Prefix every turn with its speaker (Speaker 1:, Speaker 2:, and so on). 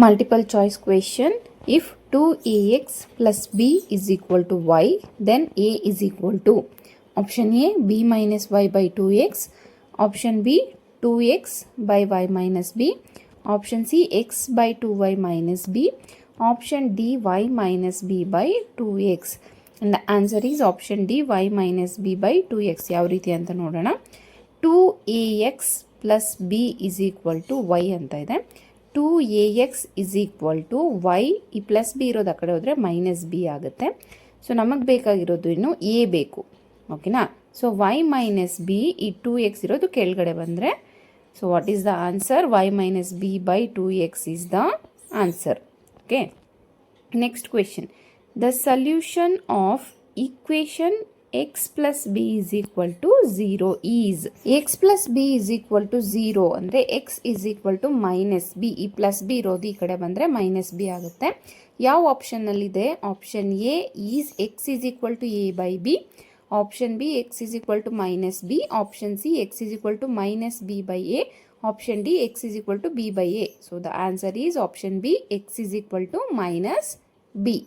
Speaker 1: Multiple choice question. If 2ax plus b is equal to y, then a is equal to option A b minus y by 2x, option B 2x by y minus b, option C x by 2y minus b, option D y minus b by 2x. And the answer is option D y minus b by 2x. ಯಾವ ರೀತಿ ಅಂತ ನೋಡೋಣ. 2ax plus b is equal to y ಅಂತ ಇದೆ. 2ax is equal to y, ಈ plus B ಇರೋದು ಆ ಕಡೆ ಹೋದರೆ ಮೈನಸ್ ಬಿ ಆಗುತ್ತೆ. ಸೊ ನಮಗೆ ಬೇಕಾಗಿರೋದು ಇನ್ನು ಎ ಬೇಕು, ಓಕೆನಾ. ಸೊ y ಮೈನಸ್ ಬಿ, ಈ 2x ಇರೋದು ಕೆಳಗಡೆ ಬಂದರೆ, so what is the answer? y minus B by 2x is the answer. Okay, next question. The solution of equation x plus b is equal to 0 is. x plus b is equal to 0 ಅಂದರೆ x is equal to minus b. ಈ plus B ಇರೋದು ಈ ಕಡೆ ಬಂದರೆ minus B ಆಗುತ್ತೆ. ಯಾವ ಆಪ್ಷನ್ನಲ್ಲಿದೆ? Option A is x is equal to a by b, option B x is equal to minus b, option C x is equal to minus b by a, option D x is equal to b by a. So the answer is option B, x is equal to minus b.